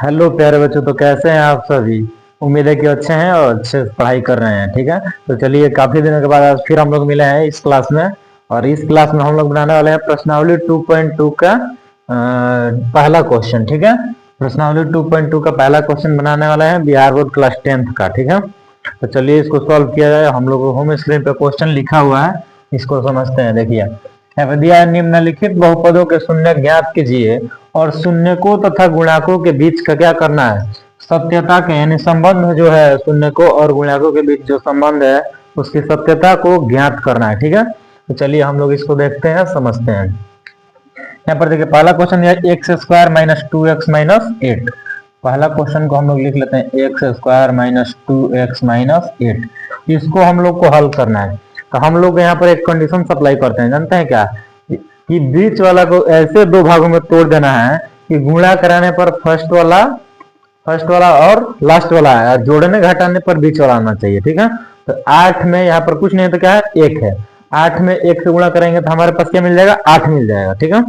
Hello प्यारे बच्चों, तो कैसे हैं आप सभी। उम्मीद है कि अच्छे हैं और अच्छे से पढ़ाई कर रहे हैं। ठीक है, तो चलिए काफी दिनों के बाद आज फिर हम लोग मिले हैं इस क्लास में। और इस क्लास में हम लोग बनाने वाले हैं प्रश्नावली 2.2 का पहला क्वेश्चन। ठीक है, प्रश्नावली 2.2 का पहला क्वेश्चन बनाने वाले हैं बिहार बोर्ड क्लास 10th का। ठीक है, तो चलिए इसको सॉल्व किया जाए। हम लोग होम स्क्रीन पे क्वेश्चन लिखा हुआ है, इसको समझते हैं। देखिए यहाँ पे दिया है, निम्नलिखित बहुपदों के शून्य ज्ञात कीजिए और शून्यकों तथा गुणाकों के बीच का क्या करना है, सत्यता के यानी संबंध जो है शून्यकों और गुणाकों के बीच जो संबंध है उसकी सत्यता को ज्ञात करना है। ठीक है, तो चलिए हम लोग इसको देखते हैं, समझते हैं। यहाँ पर देखिए पहला क्वेश्चन है x square minus 2x minus 8। पहला क्वेश्चन को हम लोग लिख लेते हैं x square minus 2x minus 8। इसको हम लोग को हल करना है। तो हम लोग यहाँ पर एक कंडीशन सप्लाई करते हैं, जानते हैं क्या, कि बीच वाला को ऐसे दो भागों में तोड़ देना है कि गुणा कराने पर फर्स्ट वाला और लास्ट वाला है, और जोड़ने घटाने पर बीच वाला आना चाहिए। ठीक है, तो 8 में यहाँ पर कुछ नहीं है तो क्या है, 1 है। 8 में 1 से गुणा करेंगे तो हमारे पास क्या मिल जाएगा, 8 मिल जाएगा। ठीक है,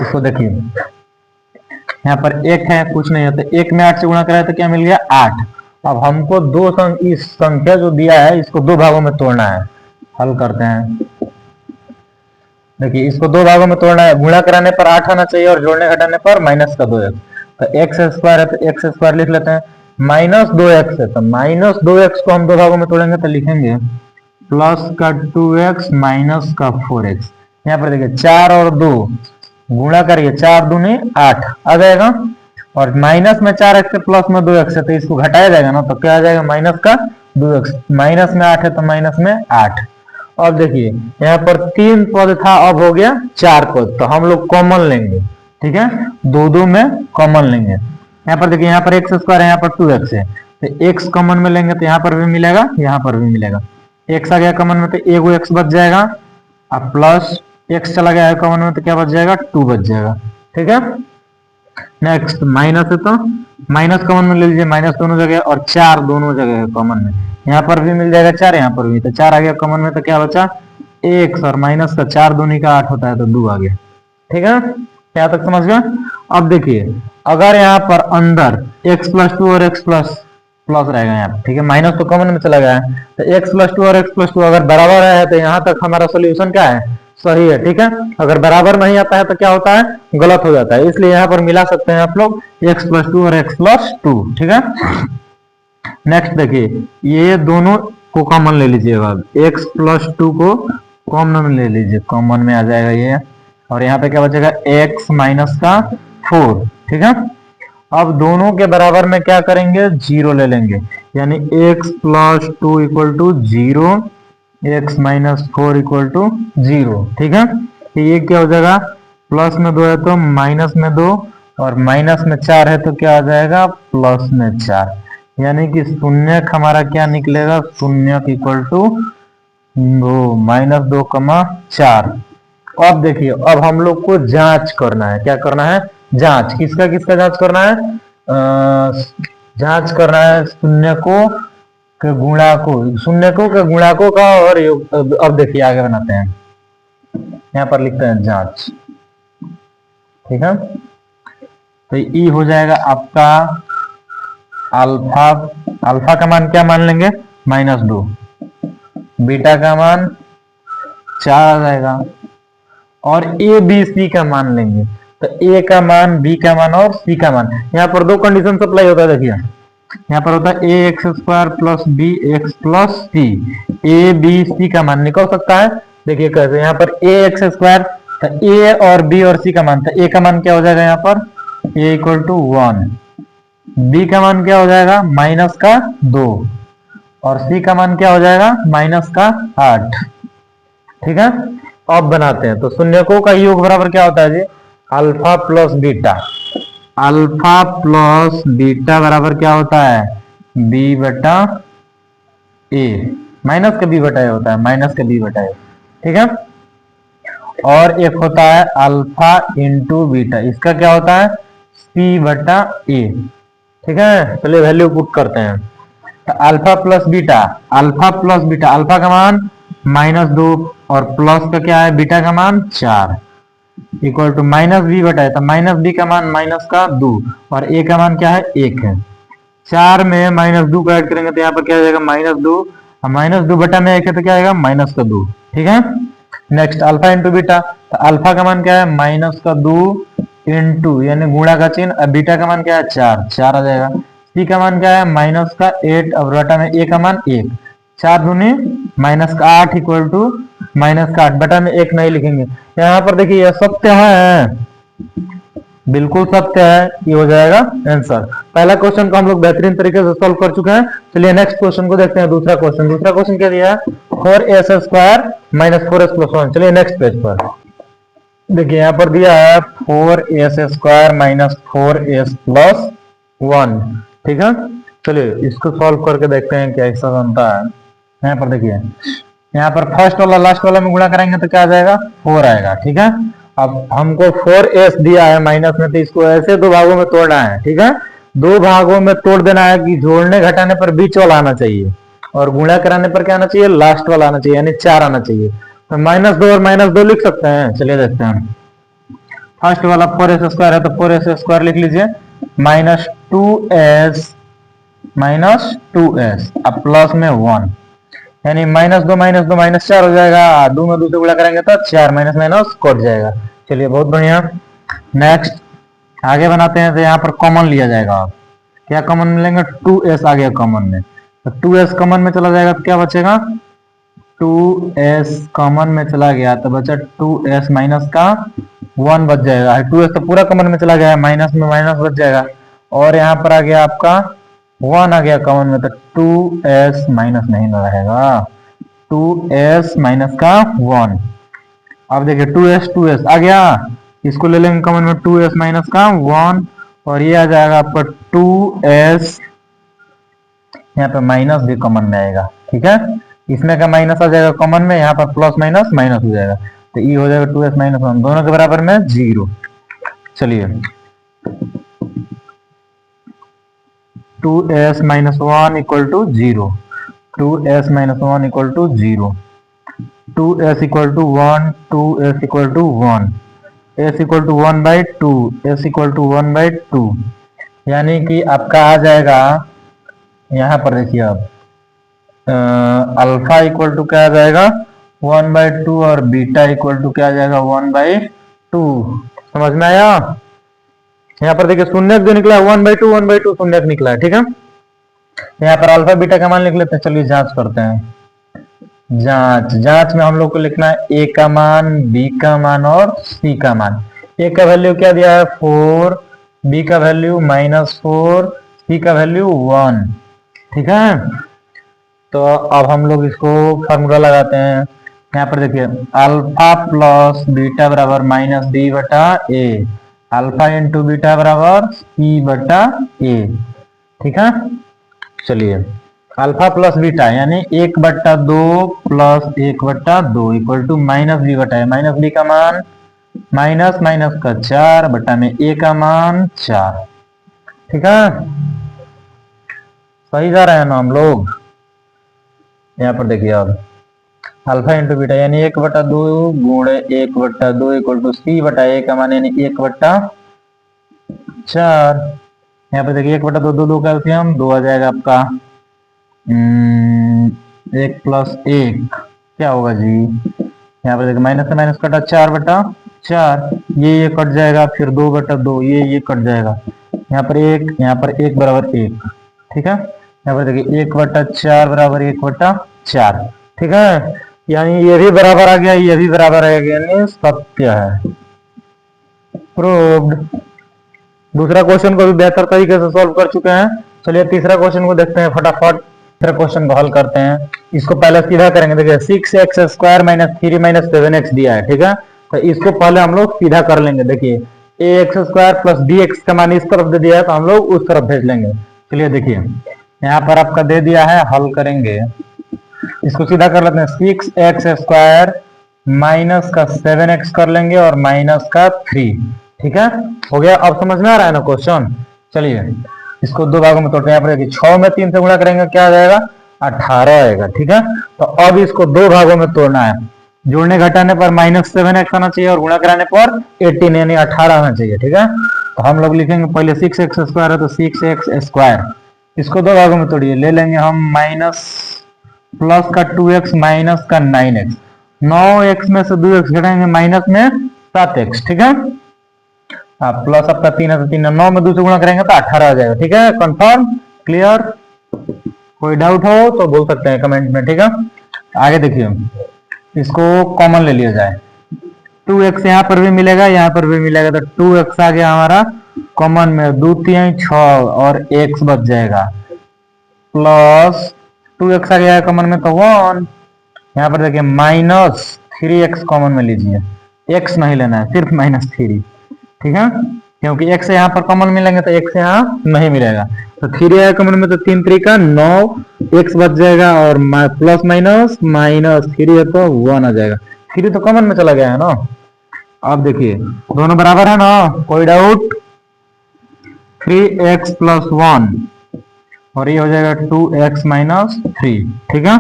इसको देखिए यहाँ पर 1 है, कुछ नहीं है, तो 1 में 8 से गुणा कराए तो क्या मिल गया, 8। अब हमको इस संख्या जो दिया है इसको दो भागों में तोड़ना है। हल करते हैं। देखिए इसको दो भागों में तोड़ना है, गुणा कराने पर 8 आना चाहिए और जोड़ने घटाने पर माइनस का 2x। तो एक्स स्क्वायर है तो एक्स स्क्वायर लिख लेते हैं, माइनस 2x है तो माइनस 2x को हम दो भागों में तोड़ेंगे तो लिखेंगे प्लस का 2x माइनस का 4x। यहाँ पर देखिए 4 और 2 गुणा करिए, 4 दूनी 8 आ जाएगा, और माइनस में 4x से प्लस में 2x है तो इसको घटाया जाएगा ना, तो क्या आ जाएगा, माइनस का 2x। माइनस में 8 है तो माइनस में 8। अब देखिए यहाँ पर 3 पद था, अब हो गया 4 पद, तो हम लोग कॉमन लेंगे। ठीक है, दो में कॉमन लेंगे। यहाँ पर देखिए यहाँ पर एक्स स्क्वायर है, यहाँ पर 2x है, तो x कॉमन में लेंगे तो यहाँ पर भी मिलेगा, यहाँ पर भी मिलेगा। x आ गया कॉमन में तो एगो x बच जाएगा, अब प्लस x चला गया है कॉमन में तो क्या बच जाएगा, 2 बच जाएगा। ठीक है, नेक्स्ट माइनस है तो माइनस कॉमन में ले लीजिए, माइनस दोनों जगह और 4 दोनों जगह है कॉमन में। यहाँ पर भी मिल जाएगा 4, यहाँ पर भी, तो 4 आ गया कॉमन में तो क्या बचा, x, और माइनस का 4 दूनी का 8 होता है तो 2 आ गया। ठीक है, क्या तक समझ गए। अब देखिए अगर यहाँ पर अंदर x प्लस 2 और x प्लस रहेगा यहाँ पर, ठीक है, माइनस तो कॉमन में चला गया है, तो x प्लस 2 और x प्लस 2 अगर बराबर है तो यहाँ तक हमारा सोल्यूशन क्या है, सही है। ठीक है, अगर बराबर नहीं आता है तो क्या होता है, गलत हो जाता है, इसलिए यहाँ पर मिला सकते हैं आप लोग x प्लस 2 और x प्लस 2। ठीक है, नेक्स्ट देखिए ये दोनों को कॉमन ले लीजिएगा, x प्लस 2 को कॉमन में ले लीजिए, कॉमन में आ जाएगा ये, और यहाँ पे क्या बचेगा, x माइनस का 4। ठीक है, अब दोनों के बराबर में क्या करेंगे, 0 ले लेंगे, यानी x plus 2 equal to 0, x minus 4 equal to 0। ठीक है, तो ये क्या हो जाएगा, प्लस में 2 है तो माइनस में 2, और माइनस में 4 है तो क्या आ जाएगा, प्लस में 4, यानी कि शून्य हमारा क्या निकलेगा, शून्य इक्वल टू माइनस 2,4। अब देखिए अब हम लोग को जांच करना है, क्या करना है, जांच किसका जांच करना है, जांच करना है शून्यकों के गुणाकों का और योग। अब देखिए आगे बनाते हैं, यहाँ पर लिखते हैं जांच। ठीक है, तो ई हो जाएगा आपका अल्फा का मान क्या मान लेंगे, -2, बीटा का मान 4 आ जाएगा, और ए बी सी का मान लेंगे, तो ए का मान, बी का मान और सी का मान। यहाँ पर दो कंडीशन सप्लाई होता है, देखिए यहाँ पर होता है A X square plus B X plus C, A B C का मान निकल सकता है। देखिए कैसे, यहाँ पर ए एक्स स्क्वायर, तो ए और बी और सी का मान, तो ए का मान क्या हो जाएगा, यहाँ पर ए इक्वल टू 1, बी का मान क्या हो जाएगा, माइनस का 2, और सी का मान क्या हो जाएगा, माइनस का 8। ठीक है, अब बनाते हैं, तो शून्यकों का योग बराबर क्या होता है जी, alpha plus beta, alpha plus beta बराबर क्या होता है, बी बटा ए, माइनस का बी बटा ए होता है, माइनस का बी बटा ए। ठीक है, और एक होता है अल्फा इंटू बीटा, इसका क्या होता है, सी बटा ए। ठीक है, चलिए वैल्यू पुट करते हैं, तो अल्फा प्लस बीटा, अल्फा का मान -2 और प्लस का क्या है, बीटा का मान 4, इक्वल टू माइनस बी बटा है, तो माइनस बी का मान माइनस का 2 और ए का मान क्या है 1 है। 4 में माइनस 2 को ऐड करेंगे तो यहाँ पर क्या हो जाएगा माइनस 2, माइनस 2 बटा में 1 है तो क्या आएगा माइनस का 2। ठीक है, नेक्स्ट अल्फा इंटू बीटा, तो अल्फा का मान क्या है माइनस का 2 इंटू यानी गुणा का चिन्ह, अब बीटा का मान क्या है 4 आ जाएगा। सी का मान क्या है माइनस का 8 और बटा में ए का मान 1, 4 दूनी माइनस का 8 इक्वल टू माइनस का 8 बटा में 1 नहीं लिखेंगे। यहाँ पर देखिए यह सत्य है, बिल्कुल सत्य है, ये हो जाएगा आंसर। पहला क्वेश्चन को हम लोग बेहतरीन तरीके से सॉल्व कर चुके हैं। चलिए नेक्स्ट क्वेश्चन को देखते हैं। दूसरा क्वेश्चन क्या दिया है 4s² माइनस 4s प्लस 1। चलिए नेक्स्ट पेज पर देखिए, यहाँ पर दिया है 4s² माइनस 4s प्लस 1। ठीक है, चलिए इसको सॉल्व करके देखते हैं क्या ऐसा बनता है। यहाँ पर देखिए, यहाँ पर फर्स्ट वाला लास्ट वाला में गुणा करेंगे तो क्या आ जाएगा 4 आएगा। ठीक है, अब हमको 4s दिया है माइनस में, तो इसको ऐसे दो भागों में तोड़ना है। ठीक है, दो भागों में तोड़ देना है कि जोड़ने घटाने पर बीच वाला आना चाहिए और गुणा कराने पर क्या आना चाहिए लास्ट वाला आना चाहिए, यानी 4 आना चाहिए। तो -2 और -2 लिख सकते हैं। चलिए देखते हैं, फर्स्ट वाला 4s² है तो 4s² लिख लीजिए, -2s अब प्लस में 1 यानी -2 -4 हो जाएगा। 2 में 2 से गुणा करेंगे तो 4 माइनस माइनस कट जाएगा। चलिए बहुत बढ़िया, नेक्स्ट आगे बनाते हैं। तो यहाँ पर कॉमन लिया जाएगा, क्या कॉमन मिलेंगे 2s आ गया कॉमन में, तो 2s कॉमन में चला जाएगा तो क्या बचेगा 2s कॉमन में चला गया तो बचा 2s माइनस का 1 बच जाएगा। 2s तो पूरा कॉमन में चला गया, माइनस में माइनस बच जाएगा और यहाँ पर आ गया आपका 1 आ गया कॉमन में, तो 2s माइनस नहीं रहेगा, 2s माइनस का 1। अब देखिए 2s आ गया, इसको ले लेंगे कॉमन में 2s माइनस का 1 और ये आ जाएगा आपका 2s, यहाँ पे माइनस भी कॉमन में आएगा। ठीक है, इसमें का माइनस आ जाएगा कॉमन में, यहाँ पर प्लस माइनस माइनस हो जाएगा, तो ये हो जाएगा 2s माइनस 1, दोनों के बराबर में 0। चलिए 2s minus 1 equal to 0, 2s minus 1 equal to 0, 2s equal to 1, 2s equal to 1, s equal to 1/2, s equal to 1/2, यानी कि आपका आ जाएगा यहाँ पर देखिए अब अल्फा इक्वल टू क्या आ जाएगा 1/2 और बीटा इक्वल टू क्या आ जाएगा 1/2। समझ में आया? यहाँ पर देखिए शून्य जो निकला है 1/2 शून्य निकला है। ठीक है, यहाँ पर अल्फा बीटा का मान लिख लेते हैं। चलिए जांच करते हैं। जांच में हम लोग को लिखना है ए का मान, बी का मान और सी का मान। ए का वैल्यू क्या दिया है 4, बी का वैल्यू -4, सी का वैल्यू 1। ठीक है, तो अब हम लोग इसको फॉर्मूला लगाते हैं। यहाँ पर देखिए अल्फा प्लस बीटा बराबर -b बटा ए, अल्फा इंटू बीटा बराबर c बटा ए। ठीक है, चलिए अल्फा प्लस बीटा यानी 1/2 प्लस 1/2 इक्वल टू -b बटा ए, -b का मान माइनस माइनस का 4 बटा में ए का मान 4। ठीक है, सही जा रहे हैं ना हम लोग? यहाँ पर देखिए अब अल्फा इंटू बीटा यानी 1/2 गुणे 1/2 इक्वल टू सी बटा ए का मान यानी 1/4। यहाँ पर देखिए 1/2 2 का एलसीएम 2 आ जाएगा आपका 1 + 1 क्या होगा जी, यहाँ पर देखिए माइनस से माइनस कटा 4/4, ये कट जाएगा, फिर 2/2 ये कट जाएगा, यहाँ पर 1 बराबर 1। ठीक है, यहाँ पर देखिए 1/4 बराबर 1/4। ठीक है, यानी ये भी बराबर आ गया, ये भी बराबर आ गया, यानी सत्य है, प्रूव्ड। दूसरा क्वेश्चन को भी बेहतर तरीके से सॉल्व कर चुके हैं। चलिए तीसरा क्वेश्चन को देखते हैं फटाफट। तीसरा क्वेश्चन को हल करते हैं। इसको पहले सीधा करेंगे। देखिए 6x² - 3 - 7x दिया है। ठीक है, तो इसको पहले हम लोग सीधा कर लेंगे। देखिए ax² + bx का मान इस तरफ दे दिया है तो हम लोग उस तरफ भेज लेंगे। चलिए देखिए यहाँ पर आपका दे दिया है, हल करेंगे, इसको सीधा कर लेते हैं। 6x² - 7x कर लेंगे और -3। ठीक है, हो गया। अब समझ में आ रहा है ना क्वेश्चन? चलिए इसको दो भागों में तोड़ते हैं। यहाँ पर देखिए 6 में 3 से गुणा करेंगे क्या आ जाएगा 18 आएगा। ठीक है, तो अब इसको दो भागों में तोड़ना है। जोड़ने घटाने पर -7x आना चाहिए और गुणा कराने पर 18 यानी 18 आना चाहिए। ठीक है, तो हम लोग लिखेंगे पहले 6x² है तो 6x², इसको दो भागों में तोड़िए, ले लेंगे हम माइनस प्लस का 2x माइनस का 9x, 9x में से 2x घटाएंगे माइनस में 7x। ठीक है, प्लस आपका 3 है तो 3 9 में 2 से गुणा करेंगे तो 18 आ जाएगा। ठीक है, कंफर्म, क्लियर? कोई डाउट हो तो बोल सकते हैं कमेंट में। ठीक है, आगे देखिए, इसको कॉमन ले लिया जाए, 2x यहाँ पर भी मिलेगा यहाँ पर भी मिलेगा, तो 2x आ गया हमारा कॉमन में, 2 3 6 और x बच जाएगा, प्लस 2x आ गया कॉमन में तो 1, यहाँ पर देखिए -3x कॉमन में लीजिए, x नहीं लेना है, सिर्फ -3। ठीक है, क्योंकि x यहाँ पर कॉमन मिलेंगे तो x यहाँ नहीं मिलेगा, तो 3 आया कॉमन में तो 3 3 का 9 x बच जाएगा और प्लस माइनस -3 है तो 1 आ जाएगा, 3 तो कॉमन में चला गया है ना। अब देखिए दोनों बराबर है ना, कोई डाउट? 3x + 1 और ये हो जाएगा 2x - 3। ठीक है,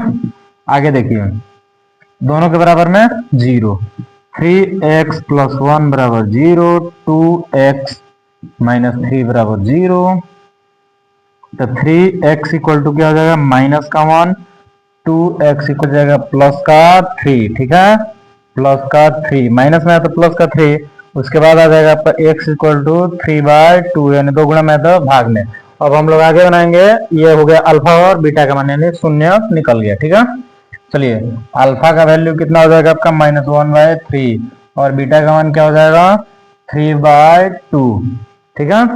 आगे देखिए दोनों के बराबर में 0, 3x + 1 बराबर 0, 2x - 3 बराबर 0, तो 3x इक्वल टू क्या हो जाएगा माइनस का 1, 2x इक्वल जाएगा प्लस का 3। ठीक है, प्लस का 3, माइनस में है तो प्लस का 3, उसके बाद आ जाएगा आपका x इक्वल टू 3/2 यानी 2 गुणा में तो भाग में। अब हम लोग आगे बनाएंगे, ये हो गया अल्फा और बीटा का मान यानी 0 निकल गया। ठीक है, चलिए अल्फा का वैल्यू कितना हो जाएगा आपका -1/3 और बीटा का मान क्या हो जाएगा 3/2। ठीक है,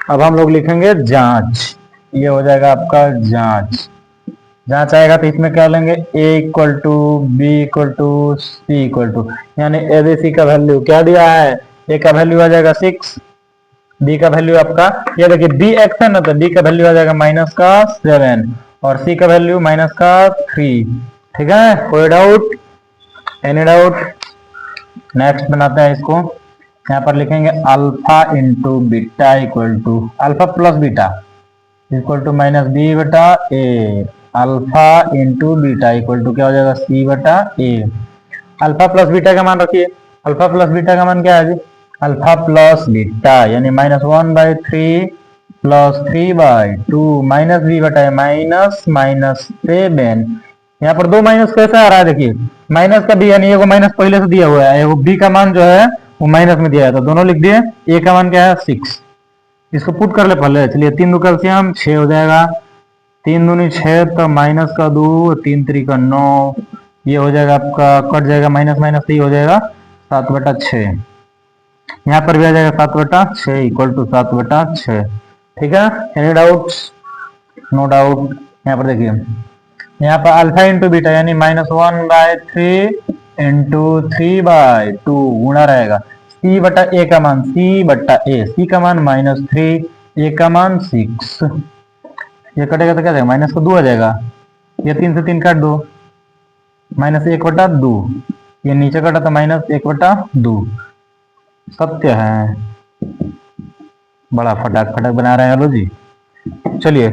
अब हम लोग लिखेंगे जांच, ये हो जाएगा आपका जांच, जांच आएगा तो इसमें क्या लेंगे a equal to b equal to c equal to, यानी ए बी सी का वैल्यू क्या दिया है, a का वैल्यू आ जाएगा 6, b का वैल्यू आपका ये देखिए b x है ना तो b का वैल्यू आ जाएगा -7 और c का वैल्यू -3। ठीक है, कोई डाउट? Any doubt? नेक्स्ट बनाते हैं इसको, यहाँ पर लिखेंगे alpha into beta equal to alpha plus beta equal to -b/a, alpha into beta equal to क्या हो जाएगा c/a। अल्फा प्लस बीटा का मान रखिए, अल्फा प्लस बीटा का मान क्या है जी, अल्फा प्लस बीटा यानी -1/3 प्लस 3/2 -b/-7। यहाँ पर 2 माइनस कैसे आ रहा है, देखिए माइनस का b यानी ये माइनस पहले से दिया हुआ है, वो b का मान जो है वो माइनस में दिया है, तो दोनों लिख दिए। a का मान क्या है 6, इसको पुट कर ले पहले, चलिए 3 2 कैल्सियम 6 हो जाएगा, 3 दूनी 6 तो -2 3 3 का 9, ये हो जाएगा आपका कट जाएगा माइनस माइनस ही हो जाएगा 7/6, यहाँ पर भी आ जाएगा 7/6 इक्वल टू 7/6। ठीक है, एनी डाउट्स? No doubt. यहाँ पर देखिए, यहाँ पर अल्फा इंटू बीटा यानी -1/3 इंटू 3/2 गुणा रहेगा c/a का मान c/a, c का मान -3, a का मान 6, ये कटेगा तो क्या जाएगा माइनस का 2 आ जाएगा, ये 3 से 3 काट दो, -1/2, ये नीचे कटा तो -1/2, सत्य है, बड़ा फटाक फटाक बना रहे हैं। लो जी, चलिए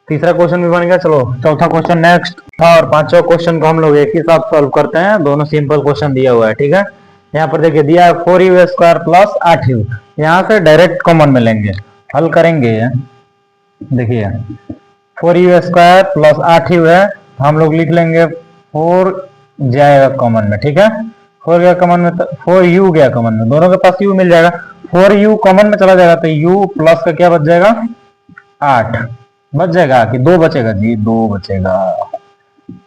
तीसरा क्वेश्चन भी बन गया, चलो चौथा क्वेश्चन नेक्स्ट था, और पांचवा क्वेश्चन को हम लोग एक ही साथ सॉल्व करते हैं, दोनों सिंपल क्वेश्चन दिया हुआ है। ठीक है, यहाँ पर देखिए दिया है 4u² + 8u, यहाँ से डायरेक्ट कॉमन में लेंगे, हल करेंगे। देखिए 4u² + 8u है, हम लोग लिख लेंगे 4 जाएगा कॉमन में। ठीक है, 4 गया कॉमन में तो 4u गया कॉमन में, दोनों के पास u मिल जाएगा, 4u कॉमन में चला जाएगा तो u प्लस का क्या बच जाएगा 8 बच जाएगा कि 2 बचेगा जी, 2 बचेगा,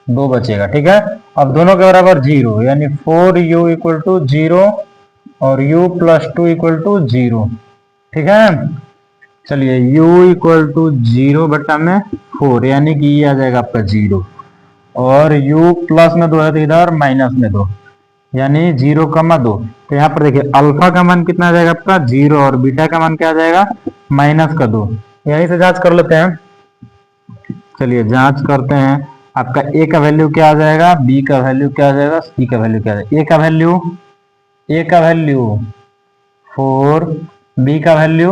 2 बचेगा। ठीक है, अब दोनों के बराबर 0 यानी 4u = 0 और u + 2 = 0। ठीक है, चलिए u = 0/4 यानी कि ये आ जाएगा आपका 0 और u प्लस में 2 है तो इधर माइनस में 2 यानी 0,2। तो यहाँ पर देखिए अल्फा का मान कितना आ जाएगा आपका 0 और बीटा का मान क्या आ जाएगा -2। यहीं से जांच कर लेते हैं, चलिए जांच करते हैं। आपका a का वैल्यू क्या आ जाएगा, b का वैल्यू क्या आ जाएगा, c का वैल्यू क्या आ जाएगा। a का वैल्यू 4, b का वैल्यू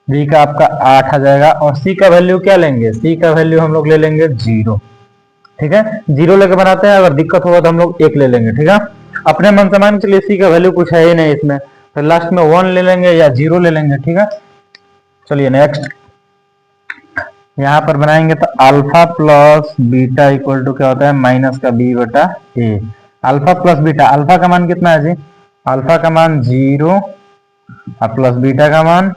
b का आपका 8 आ जाएगा और c का वैल्यू क्या लेंगे, c का वैल्यू हम लोग ले लेंगे 0। ठीक है, 0 लेके बनाते हैं, अगर दिक्कत होगा तो हम लोग 1 ले लेंगे। ठीक है, अपने मन से मान के चलिए सी का वैल्यू कुछ है ही नहीं इसमें, तो लास्ट में 1 ले लेंगे या 0 ले लेंगे, ठीक है। चलिए नेक्स्ट यहाँ पर बनाएंगे तो alpha plus beta equal to क्या होता है, माइनस का बी बटा A. Alpha plus beta, alpha का मान कितना है जी, अल्फा का मान 0 और प्लस बीटा का मान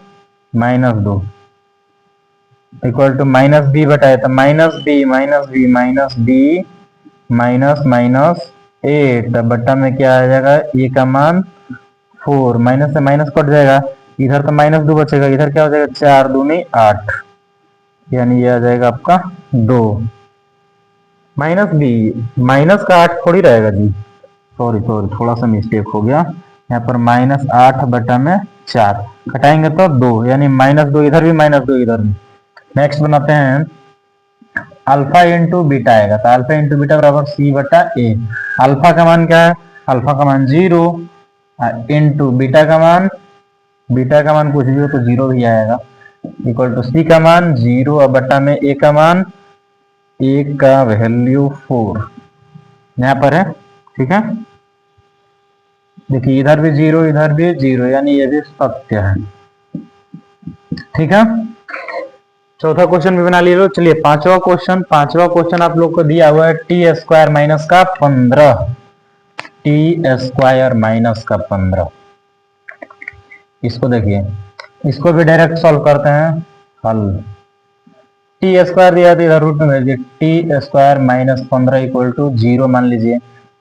-2 इक्वल टू माइनस बी बटा ए, तो माइनस बी माइनस 8 बट्टा में क्या आ जाएगा, ए का मान 4, माइनस से माइनस कट जाएगा, इधर तो -2 बचेगा, इधर क्या हो जाएगा 4 दूनी 8, यानी ये आ जाएगा आपका 2 माइनस बी, माइनस का 8 थोड़ी रहेगा जी, सॉरी थोड़ा सा मिस्टेक हो गया, यहाँ पर -8 बटा में 4 घटाएंगे तो 2, यानी -2 इधर भी -2 इधर भी। नेक्स्ट बनाते हैं अल्फा इंटू बीटा आएगा, तो अल्फा इंटू बीटा बराबर सी बटा ए। अल्फा का मान क्या है, अल्फा का मान 0 इंटू बीटा का मान कुछ भी हो तो 0 ही आएगा, इक्वल टू सी का मान 0 और बट्टा में ए का मान, ए का वैल्यू 4 यहाँ पर है, ठीक है। देखिए इधर भी 0 इधर भी 0, यानी ये भी सत्य है, ठीक है। चौथा क्वेश्चन भी बना लीजिए। चलिए पांचवा क्वेश्चन आप लोग को दिया हुआ है t² माइनस का 15, t² माइनस का 15। इसको देखिए, इसको भी डायरेक्ट सॉल्व करते हैं, हल t² दिया था, इधर रूट में भेजिए, t² माइनस 15 इक्वल टू 0 मान लीजिए,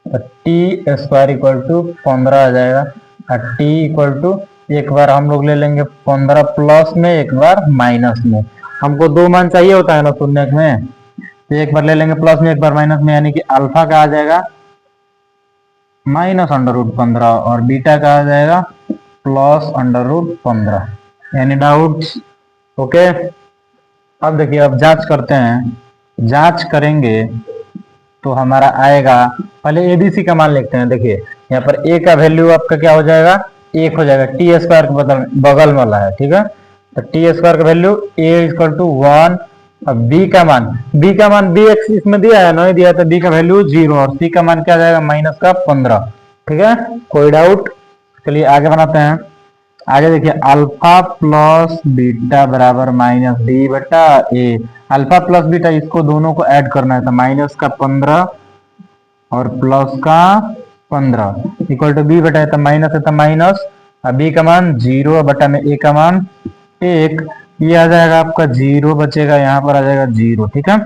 तो t² इक्वल टू 15 आ जाएगा, और t इक्वल टू एक बार हम लोग ले लेंगे 15 प्लस में, एक बार माइनस में, हमको 2 मान चाहिए होता है ना शून्य में, तो एक बार ले लेंगे प्लस में एक बार माइनस में, यानी कि अल्फा का आ जाएगा -√15 और बीटा का आ जाएगा +√15, यानी डाउट ओके। अब देखिए, अब जांच करते हैं, जांच करेंगे तो हमारा आएगा, पहले एबीसी का मान लिखते हैं। देखिए यहाँ पर ए का वैल्यू आपका क्या हो जाएगा, 1 हो जाएगा, t² के बगल में वाला है, ठीक है, तो t² का वैल्यू a इक्वल टू 1, अब b का मान bx इसमें दिया है, नहीं दिया तो b का वैल्यू 0 और c का मान क्या जाएगा माइनस का 15, ठीक है, कोई डाउट। चलिए आगे बनाते हैं। आगे देखिए अल्फा प्लस बीटा बराबर -b बटा ए। अल्फा प्लस बीटा इसको दोनों को ऐड करना है, तो माइनस का 15 और प्लस का 15 इक्वल टू b बटा, तो माइनस है तो माइनस, बी का मान 0 बटा में ए का मान 1, ये आ जाएगा आपका 0 बचेगा, यहाँ पर आ जाएगा 0, ठीक है।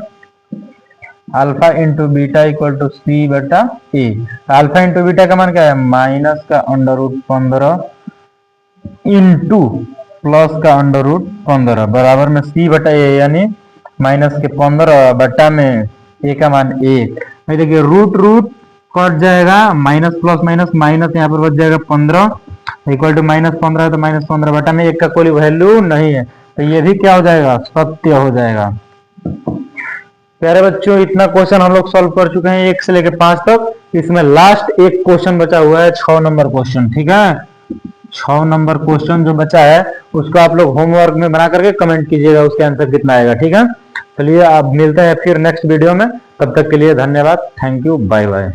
Alpha into beta equal to C बटा ए। अल्फा इंटू बीटा का मान क्या है, माइनस का √15 इंटू प्लस का √15 बराबर में सी बटा ए, यानी माइनस के 15 बटा में ए का मान 1। देखिए रूट कट जाएगा, माइनस प्लस माइनस माइनस, यहाँ पर बच जाएगा 15 इक्वल टू -15 है, तो -15 बटा में 1 का कोई वैल्यू नहीं है, तो ये भी क्या हो जाएगा, सत्य हो जाएगा। प्यारे बच्चों, इतना क्वेश्चन हम लोग सॉल्व कर चुके हैं 1 से लेकर 5 तक। इसमें लास्ट एक क्वेश्चन बचा हुआ है, 6 नंबर क्वेश्चन, ठीक है। 6 नंबर क्वेश्चन जो बचा है उसको आप लोग होमवर्क में बना करके कमेंट कीजिएगा, उसके आंसर कितना आएगा, ठीक है। चलिए अब मिलते हैं फिर नेक्स्ट वीडियो में, तब तक के लिए धन्यवाद, थैंक यू, बाय बाय।